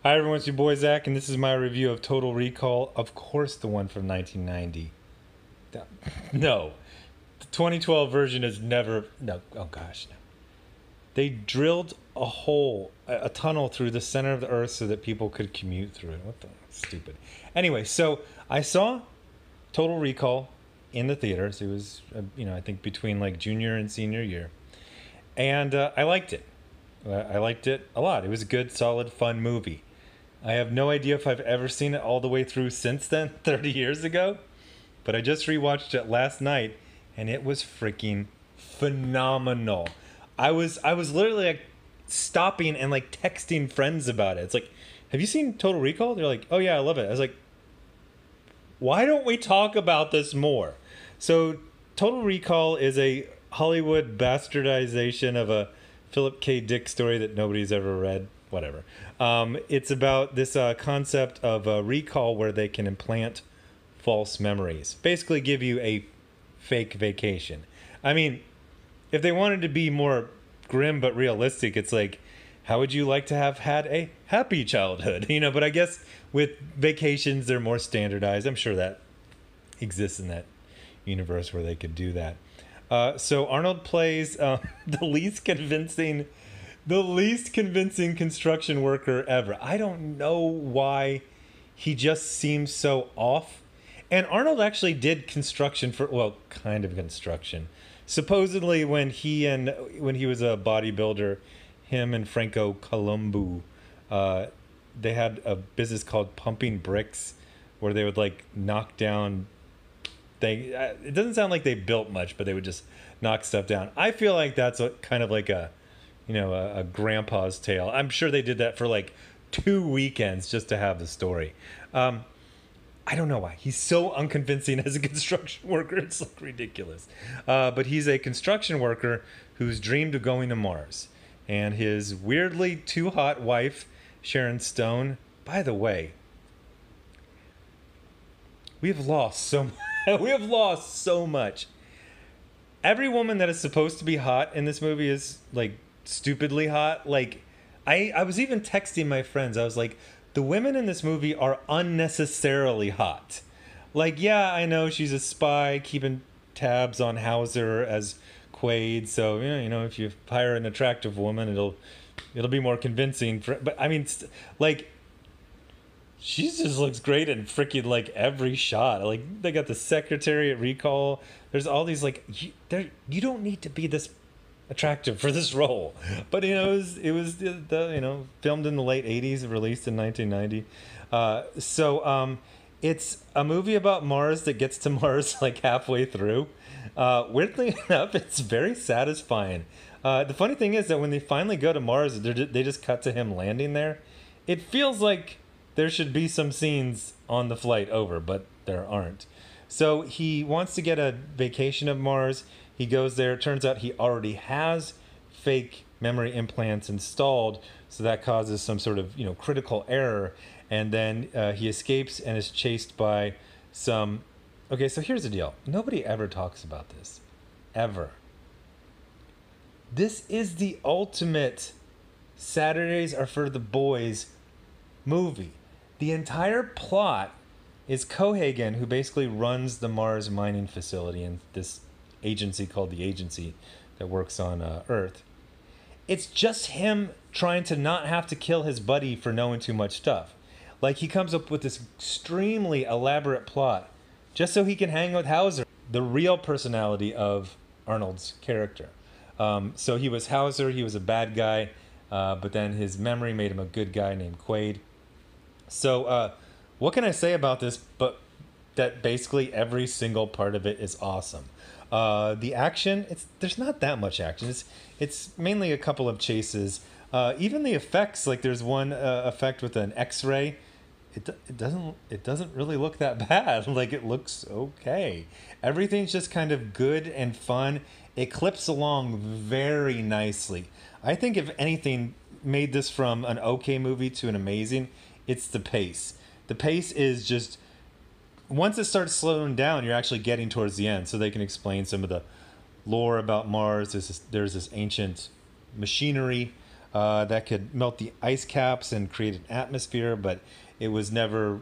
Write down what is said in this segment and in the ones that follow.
Hi everyone, it's your boy Zach, and this is my review of Total Recall. Of course, the one from 1990. No, the 2012 version is never. No, oh gosh, no. They drilled a hole, a tunnel through the center of the Earth so that people could commute through it. What the stupid. Anyway, so I saw Total Recall in the theaters. It was, I think between like junior and senior year, and I liked it. I liked it a lot. It was a good, solid, fun movie. I have no idea if I've ever seen it all the way through since then, 30 years ago. But I just rewatched it last night, and it was freaking phenomenal. I was literally like stopping and like texting friends about it. It's like, have you seen Total Recall? They're like, oh yeah, I love it. I was like, why don't we talk about this more? So, Total Recall is a Hollywood bastardization of a Philip K. Dick story that nobody's ever read. Whatever. It's about this concept of a recall where they can implant false memories. Basically, give you a fake vacation. I mean, if they wanted to be more grim but realistic, it's like, how would you like to have had a happy childhood? But I guess with vacations, they're more standardized. I'm sure that exists in that universe where they could do that. So Arnold plays the least convincing construction worker ever. I don't know why he just seems so off. And Arnold actually did construction kind of construction. Supposedly when he was a bodybuilder, him and Franco Columbu, they had a business called Pumping Bricks, where they would like knock down it doesn't sound like they built much, but they would just knock stuff down. I feel like that's kind of like a grandpa's tale. I'm sure they did that for like 2 weekends just to have the story. I don't know why he's so unconvincing as a construction worker. It's like ridiculous. But he's a construction worker who's dreamed of going to Mars, and his weirdly too hot wife, Sharon Stone. By the way, we have lost so much. We have lost so much. Every woman that is supposed to be hot in this movie is like stupidly hot. Like, I was even texting my friends. I was like, the women in this movie are unnecessarily hot. Like, yeah, I know she's a spy keeping tabs on Hauser as Quaid. So if you hire an attractive woman, it'll be more convincing. But I mean, like, she just looks great in freaking like every shot. Like, they got the Secretariat recall. There's all these like you don't need to be this attractive for this role, but it was the filmed in the late '80s, released in 1990. It's a movie about Mars that gets to Mars like halfway through. Weirdly enough, it's very satisfying. The funny thing is that when they finally go to Mars, they just cut to him landing there. It feels like there should be some scenes on the flight over, but there aren't. So he wants to get a vacation of Mars. He goes there. It turns out he already has fake memory implants installed, so that causes some sort of critical error. And then he escapes and is chased by some. Okay, so here's the deal. Nobody ever talks about this, ever. This is the ultimate Saturdays Are for the Boys movie. The entire plot is Cohagen, who basically runs the Mars mining facility and this agency called the Agency that works on Earth. It's just him trying to not have to kill his buddy for knowing too much stuff. Like, he comes up with this extremely elaborate plot just so he can hang with Hauser, the real personality of Arnold's character. So he was Hauser, he was a bad guy, but then his memory made him a good guy named Quaid. So what can I say about this but that basically every single part of it is awesome. The action, there's not that much action. It's mainly a couple of chases. Even the effects, like there's one effect with an X-ray. It doesn't really look that bad. Like, it looks okay. Everything's just kind of good and fun. It clips along very nicely. I think if anything made this from an okay movie to an amazing, it's the pace. The pace is just, once it starts slowing down, you're actually getting towards the end, so they can explain some of the lore about Mars. There's this ancient machinery that could melt the ice caps and create an atmosphere, but it was never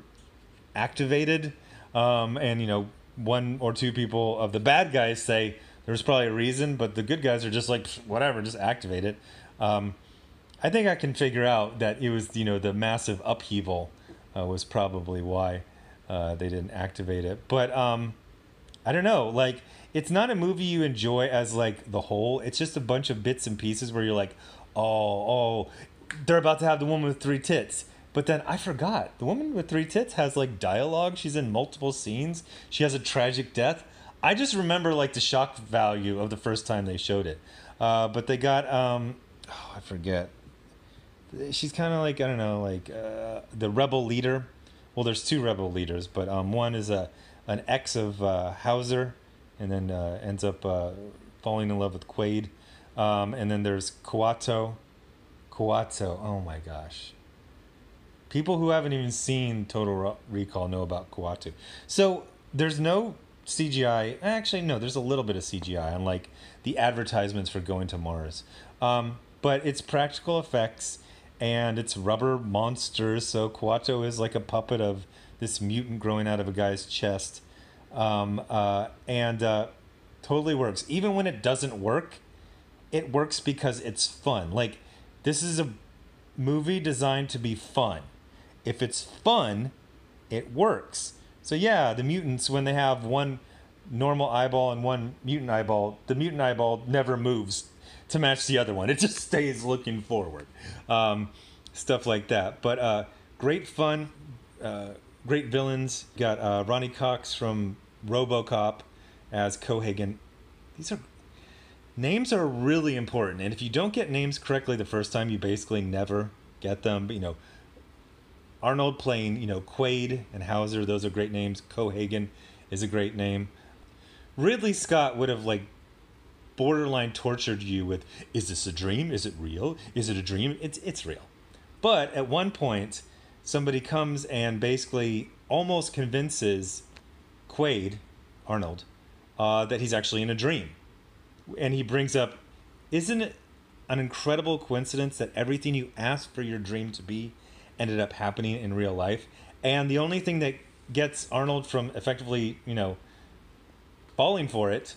activated. And, you know, one or two people of the bad guys say there's probably a reason, but the good guys are just like, whatever, just activate it. I think I can figure out that it was, you know, the massive upheaval was probably why they didn't activate it. But I don't know, like, it's not a movie you enjoy as like the whole. It's just a bunch of bits and pieces where you're like, oh, they're about to have the woman with 3 tits. But then I forgot. The woman with 3 tits has like dialogue. She's in multiple scenes. She has a tragic death. I just remember like the shock value of the first time they showed it. But they got I forget. She's kind of like, I don't know, like the rebel leader. Well, there's 2 rebel leaders, but one is an ex of Hauser, and then ends up falling in love with Quaid. And then there's Kuato. Oh my gosh. People who haven't even seen Total Recall know about Kuato. So there's no CGI. Actually, no, there's a little bit of CGI on like the advertisements for going to Mars. But it's practical effects and it's rubber monsters. So Kuato is like a puppet of this mutant growing out of a guy's chest. And totally works. Even when it doesn't work, it works because it's fun. Like, this is a movie designed to be fun. If it's fun, it works. So yeah, the mutants, when they have one normal eyeball and one mutant eyeball, the mutant eyeball never moves to match the other one. It just stays looking forward. Stuff like that. But great fun, great villains. Got Ronnie Cox from RoboCop as Cohagen. Names are really important, and if you don't get names correctly the first time, you basically never get them. But, you know, Arnold playing, you know, Quaid and Hauser, those are great names. Cohagen is a great name. Ridley Scott would have like borderline tortured you with, is this a dream? Is it real? Is it a dream? It's real. But at one point, somebody comes and basically almost convinces Quaid, Arnold, that he's actually in a dream. And he brings up, isn't it an incredible coincidence that everything you asked for your dream to be ended up happening in real life? And the only thing that gets Arnold from effectively, you know, falling for it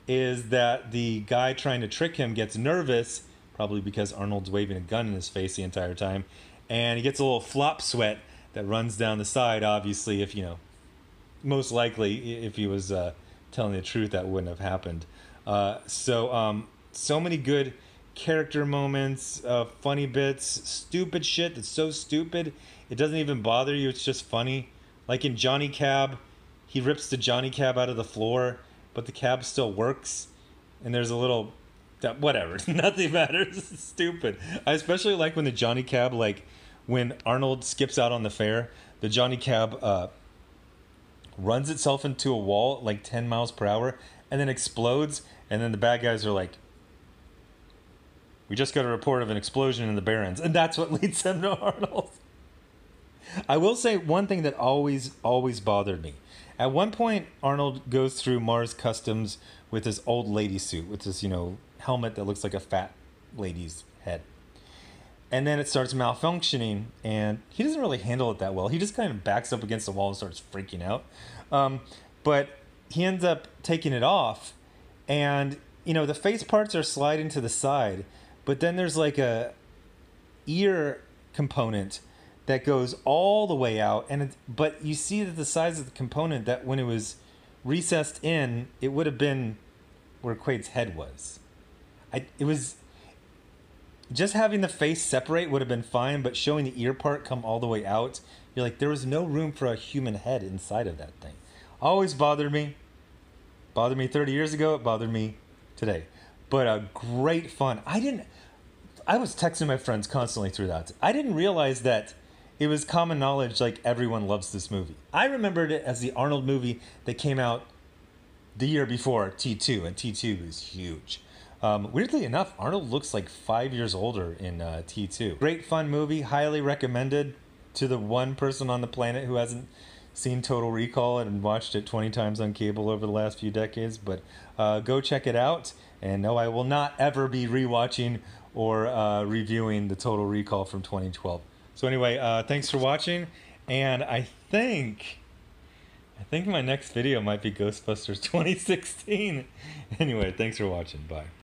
is that the guy trying to trick him gets nervous, probably because Arnold's waving a gun in his face the entire time, and he gets a little flop sweat that runs down the side. Obviously, if, you know, most likely if he was telling the truth, that wouldn't have happened. So many good character moments, funny bits, stupid shit that's so stupid it doesn't even bother you. It's just funny. Like in Johnny Cab, he rips the Johnny Cab out of the floor, but the cab still works. And there's a little, whatever, nothing matters. It's stupid. I especially like when the Johnny Cab, like when Arnold skips out on the fair, the Johnny Cab runs itself into a wall at like 10 miles per hour and then explodes. And then the bad guys are like, we just got a report of an explosion in the Barrens. And that's what leads them to Arnold. I will say one thing that always bothered me. At one point, Arnold goes through Mars Customs with his old lady suit, with this, you know, helmet that looks like a fat lady's head. And then it starts malfunctioning, and he doesn't really handle it that well. He just kind of backs up against the wall and starts freaking out. But he ends up taking it off, and, you know, the face parts are sliding to the side, but then there's like a ear component that goes all the way out, but you see that the size of the component, that when it was recessed in, it would have been where Quaid's head was. It was just having the face separate would have been fine, but showing the ear part come all the way out, you're like, there was no room for a human head inside of that thing. Always bothered me. Bothered me 30 years ago. It bothered me today. But great fun. I was texting my friends constantly through that. I didn't realize that it was common knowledge, like everyone loves this movie. I remembered it as the Arnold movie that came out the year before T2, and T2 is huge. Weirdly enough, Arnold looks like 5 years older in T2. Great fun movie, highly recommended to the one person on the planet who hasn't seen Total Recall and watched it 20 times on cable over the last few decades. But go check it out. And no, I will not ever be rewatching or reviewing the Total Recall from 2012. So anyway, thanks for watching, and I think my next video might be Ghostbusters 2016. Anyway, thanks for watching. Bye.